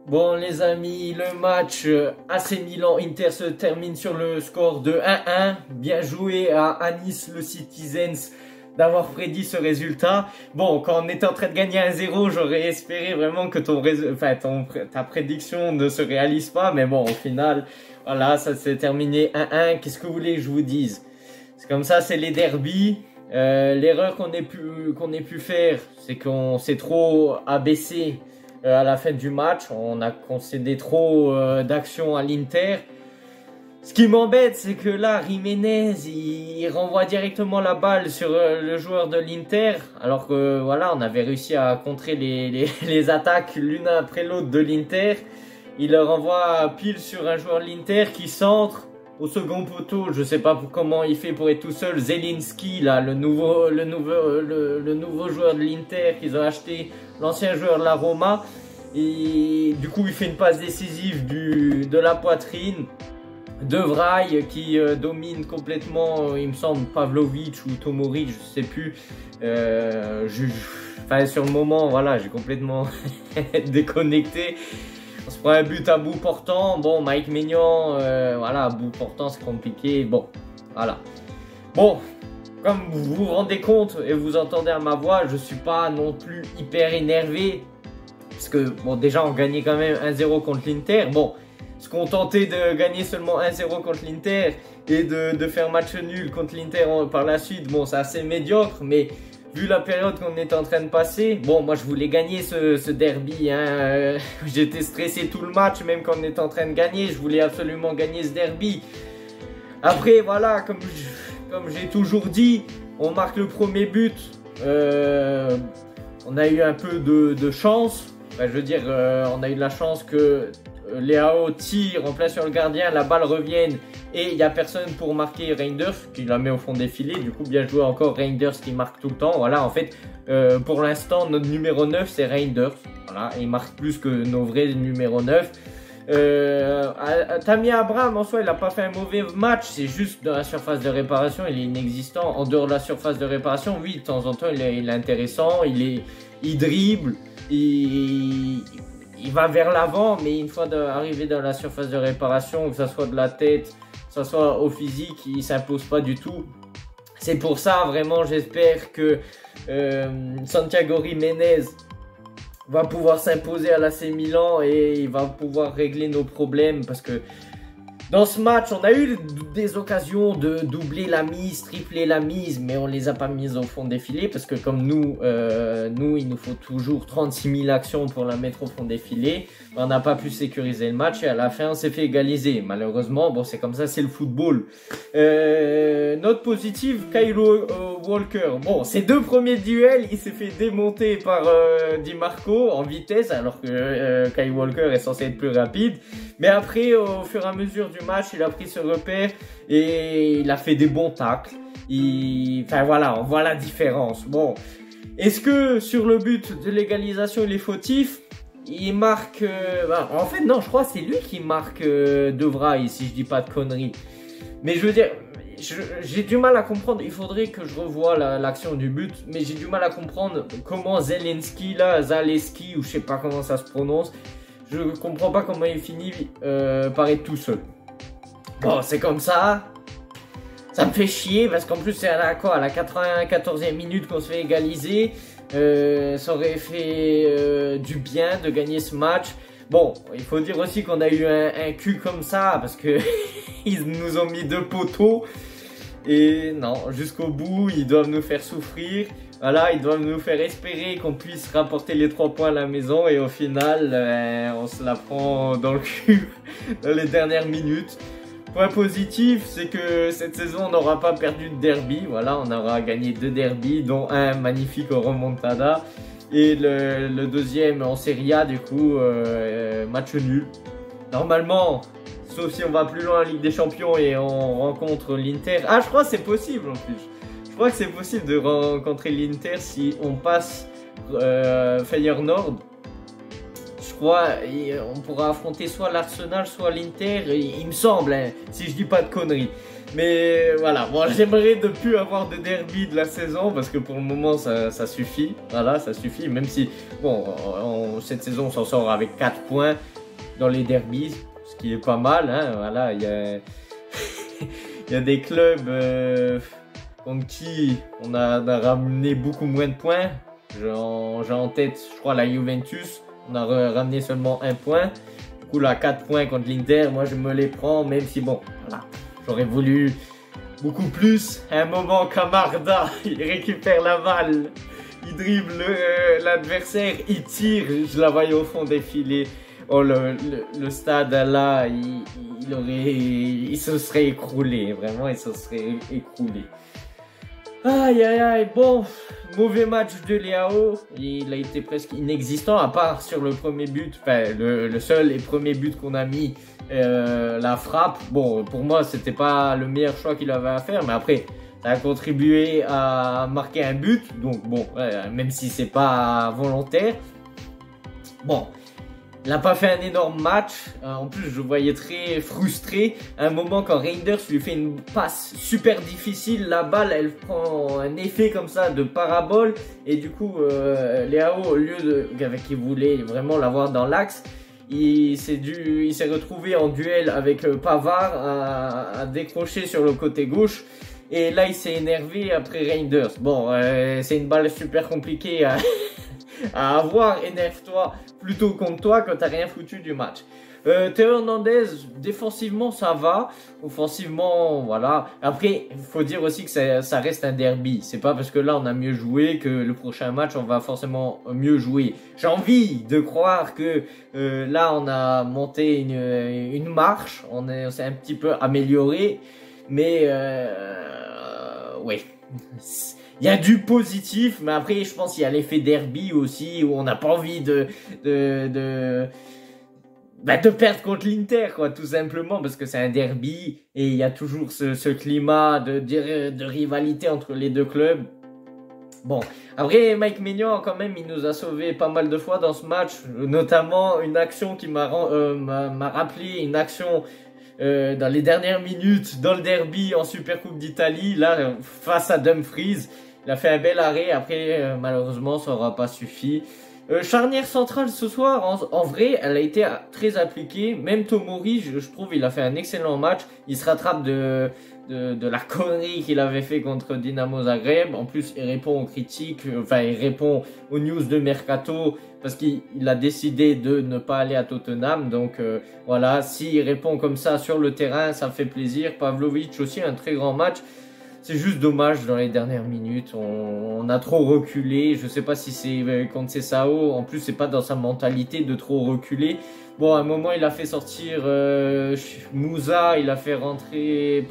Bon les amis, le match AC Milan-Inter se termine sur le score de 1-1. Bien joué à Anis le Citizens d'avoir prédit ce résultat. Bon, quand on était en train de gagner 1-0, j'aurais espéré vraiment que ta prédiction ne se réalise pas. Mais bon, au final, voilà, ça s'est terminé 1-1. Qu'est-ce que vous voulez que je vous dise? C'est comme ça, c'est les derbies. L'erreur qu'on ait pu faire, c'est qu'on s'est trop abaissé à la fin du match. On a concédé trop d'actions à l'Inter. Ce qui m'embête, c'est que là, Jiménez, il renvoie directement la balle sur le joueur de l'Inter, alors que voilà, on avait réussi à contrer les attaques l'une après l'autre de l'Inter. Il le renvoie pile sur un joueur de l'Inter qui centre au second poteau. Je sais pas comment il fait pour être tout seul. Zelinski, là, le nouveau joueur de l'Inter qu'ils ont acheté, l'ancien joueur de la Roma. Et du coup, il fait une passe décisive de la poitrine. De Vrij qui domine complètement, il me semble, Pavlovic ou Tomori, je sais plus. Enfin, sur le moment, voilà, j'ai complètement déconnecté. On se prend un but à bout portant. Bon, Mike Maignan, voilà, à bout portant, c'est compliqué. Bon, voilà. Bon, comme vous vous rendez compte et vous entendez à ma voix, je suis pas non plus hyper énervé. Parce que, bon, déjà, on gagnait quand même 1-0 contre l'Inter. Bon, se contenter de gagner seulement 1-0 contre l'Inter et de faire match nul contre l'Inter par la suite, bon, c'est assez médiocre, mais vu la période qu'on est en train de passer, bon, moi je voulais gagner ce derby, hein. J'étais stressé tout le match, même quand on était en train de gagner, je voulais absolument gagner ce derby. Après, voilà, comme j'ai toujours dit, on marque le premier but, on a eu un peu de chance, enfin, je veux dire, on a eu de la chance que Leao tire en plein sur le gardien, la balle revienne et il n'y a personne pour marquer Reinders qui la met au fond des filets. Du coup, bien joué encore Reinders qui marque tout le temps. Voilà, en fait, pour l'instant, notre numéro 9 c'est Reinders. Voilà, et il marque plus que nos vrais numéro 9. Tammy Abraham en soi, il n'a pas fait un mauvais match, c'est juste dans la surface de réparation, il est inexistant. En dehors de la surface de réparation, oui, de temps en temps, il est intéressant, il dribble, il va vers l'avant, mais une fois arrivé dans la surface de réparation, que ce soit de la tête, que ce soit au physique, il ne s'impose pas du tout. C'est pour ça, vraiment, j'espère que Santiago Jiménez va pouvoir s'imposer à l'AC Milan et il va pouvoir régler nos problèmes parce que dans ce match, on a eu des occasions de doubler la mise, tripler la mise, mais on les a pas mises au fond des filets parce que comme nous, il nous faut toujours 36 000 actions pour la mettre au fond des filets. On n'a pas pu sécuriser le match et à la fin, on s'est fait égaliser. Malheureusement, bon, c'est comme ça, c'est le football. Note positive, Kyle Walker. Bon, ses deux premiers duels, il s'est fait démonter par Di Marco en vitesse, alors que Kyle Walker est censé être plus rapide. Mais après, au fur et à mesure du match, il a pris ce repère et il a fait des bons tacles. Enfin voilà, on voit la différence. Bon, est-ce que sur le but de l'égalisation, il est fautif? Il marque... en fait, non, je crois que c'est lui qui marque De Vrij, si je dis pas de conneries. Mais je veux dire, j'ai du mal à comprendre. Il faudrait que je revoie l'action du but. Mais j'ai du mal à comprendre comment Zelinski, là, Zaleski, ou je sais pas comment ça se prononce. Je comprends pas comment il finit par être tout seul. Bon, c'est comme ça. Ça me fait chier parce qu'en plus, c'est à la 94e minute qu'on se fait égaliser. Ça aurait fait du bien de gagner ce match. Bon, il faut dire aussi qu'on a eu un cul comme ça parce que ils nous ont mis deux poteaux. Et non, jusqu'au bout, ils doivent nous faire souffrir. Voilà, ils doivent nous faire espérer qu'on puisse rapporter les 3 points à la maison. Et au final, on se la prend dans le cul dans les dernières minutes. Point positif, c'est que cette saison, on n'aura pas perdu de derby. Voilà, on aura gagné 2 derbys, dont un magnifique au remontada. Et le deuxième en Serie A, du coup, match nul. Normalement, sauf si on va plus loin en Ligue des Champions et on rencontre l'Inter. Ah, je crois que c'est possible en plus. Je crois que c'est possible de rencontrer l'Inter si on passe Feyenoord. Je crois on pourra affronter soit l'Arsenal, soit l'Inter, il me semble, hein, si je dis pas de conneries. Mais voilà, bon, j'aimerais ne plus avoir de derby de la saison parce que pour le moment ça suffit. Voilà, ça suffit. Même si, bon, cette saison on s'en sort avec 4 points. dans les derbies, ce qui est pas mal. Hein, voilà, il y a, il y a des clubs contre qui on a ramené beaucoup moins de points. J'ai en tête, je crois, la Juventus. On a ramené seulement 1 point. Du coup, là, 4 points contre l'Inter, moi, je me les prends, même si, bon, voilà, j'aurais voulu beaucoup plus. À un moment, Camarda, il récupère la balle, il dribble l'adversaire, il tire, je la voyais au fond des filets. Oh, le stade, là, il se serait écroulé, vraiment, il se serait écroulé. Aïe aïe aïe, bon, mauvais match de Leao, il a été presque inexistant à part sur le premier but, enfin le seul et premier but qu'on a mis, la frappe. Bon, pour moi c'était pas le meilleur choix qu'il avait à faire, mais après ça a contribué à marquer un but, donc bon, même si c'est pas volontaire. Bon, il n'a pas fait un énorme match. En plus, je le voyais très frustré. À un moment, quand Reinders lui fait une passe super difficile, la balle, elle prend un effet comme ça de parabole. Et du coup, Leao, au lieu qu'il voulait vraiment l'avoir dans l'axe, il s'est retrouvé en duel avec Pavard à décrocher sur le côté gauche. Et là, il s'est énervé après Reinders. Bon, c'est une balle super compliquée à avoir. Énerve-toi plutôt contre toi quand t'as rien foutu du match. Théo Hernandez, défensivement ça va, offensivement voilà. Après il faut dire aussi que ça reste un derby, c'est pas parce que là on a mieux joué que le prochain match on va forcément mieux jouer. J'ai envie de croire que là on a monté une marche, on s'est un petit peu amélioré, mais ouais. Il y a du positif, mais après, je pense qu'il y a l'effet derby aussi, où on n'a pas envie de perdre contre l'Inter, quoi, tout simplement, parce que c'est un derby, et il y a toujours ce climat de rivalité entre les deux clubs. Bon, après, Mike Maignan, quand même, il nous a sauvé pas mal de fois dans ce match, notamment une action qui m'a rappelé une action dans les dernières minutes, dans le derby en Super Coupe d'Italie, là, face à Dumfries. Il a fait un bel arrêt, après malheureusement ça n'aura pas suffi. Charnière centrale ce soir, en vrai, elle a été très appliquée. Même Tomori, je trouve, il a fait un excellent match. Il se rattrape de la connerie qu'il avait fait contre Dinamo Zagreb. En plus, il répond aux critiques, enfin, il répond aux news de Mercato parce qu'il a décidé de ne pas aller à Tottenham. Donc voilà, s'il répond comme ça sur le terrain, ça fait plaisir. Pavlovic aussi, un très grand match. C'est juste dommage dans les dernières minutes, on a trop reculé. Je sais pas si c'est contre Sao, en plus c'est pas dans sa mentalité de trop reculer. Bon, à un moment il a fait sortir Moussa, il a fait rentrer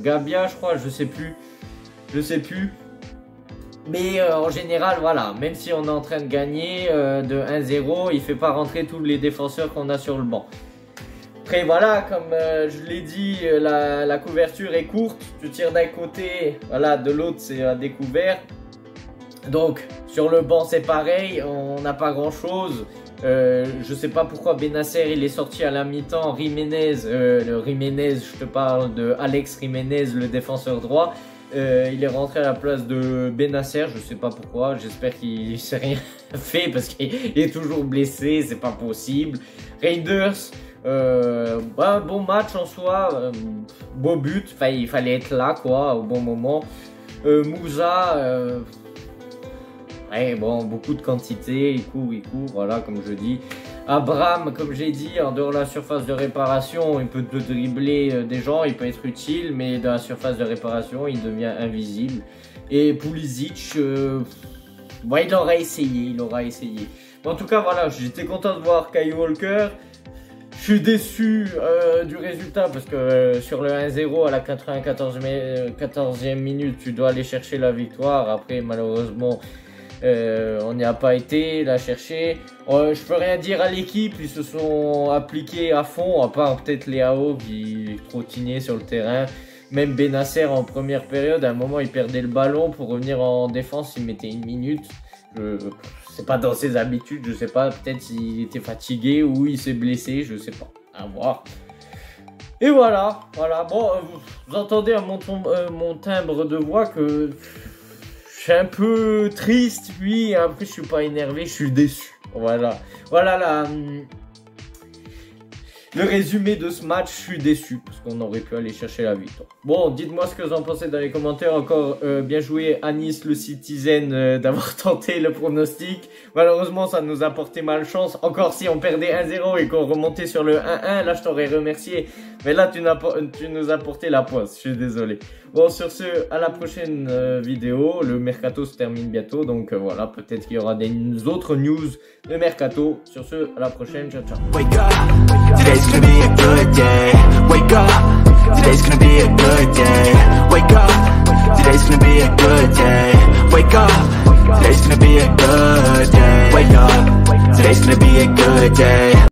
Gabia je crois, je sais plus. Mais en général voilà, même si on est en train de gagner de 1-0, il fait pas rentrer tous les défenseurs qu'on a sur le banc. Après voilà, comme je l'ai dit, la couverture est courte, tu tires d'un côté, voilà, de l'autre c'est à découvert. Donc sur le banc c'est pareil, on n'a pas grand chose. Je sais pas pourquoi Bennacer il est sorti à la mi-temps, Jiménez, je te parle de Alex Jiménez, le défenseur droit. Il est rentré à la place de Bennacer, je sais pas pourquoi, j'espère qu'il s'est rien fait parce qu'il est toujours blessé, c'est pas possible. Reinders, bon match en soi, beau but, enfin il fallait être là quoi au bon moment. Moussa, ouais bon, beaucoup de quantité, il court, voilà comme je dis. Abraham, comme j'ai dit, en dehors de la surface de réparation, il peut te dribbler des gens, il peut être utile, mais dans la surface de réparation, il devient invisible. Et Pulisic, il aura essayé, En tout cas, voilà, j'étais content de voir Kyle Walker. Je suis déçu du résultat parce que sur le 1-0 à la 14e minute, tu dois aller chercher la victoire. Après, malheureusement, on n'y a pas été la chercher. Je peux rien dire à l'équipe, ils se sont appliqués à fond, à part peut-être Leao qui trottinait sur le terrain. Même Bennacer en première période, à un moment il perdait le ballon pour revenir en défense, il mettait 1 minute. C'est pas dans ses habitudes, je sais pas, peut-être s'il était fatigué ou il s'est blessé, je sais pas, à voir. Et voilà, bon, vous entendez à mon timbre de voix que je suis un peu triste, puis après je suis pas énervé, je suis déçu. Voilà le résumé de ce match, je suis déçu parce qu'on aurait pu aller chercher la victoire. Bon, dites-moi ce que vous en pensez dans les commentaires. Encore bien joué à Nice, le Citizen, d'avoir tenté le pronostic. Malheureusement, ça nous a porté malchance. Encore si on perdait 1-0 et qu'on remontait sur le 1-1, là je t'aurais remercié. Mais là, tu nous as porté la poisse, je suis désolé. Bon, sur ce, à la prochaine vidéo. Le mercato se termine bientôt, donc voilà, peut-être qu'il y aura des autres news de mercato. Sur ce, à la prochaine, ciao ciao. Wake up, today's gonna be a good day. Wake up, today's gonna be a good day. Wake up, today's gonna be a good day. Wake up, today's gonna be a good day. Wake up, today's gonna be a good day.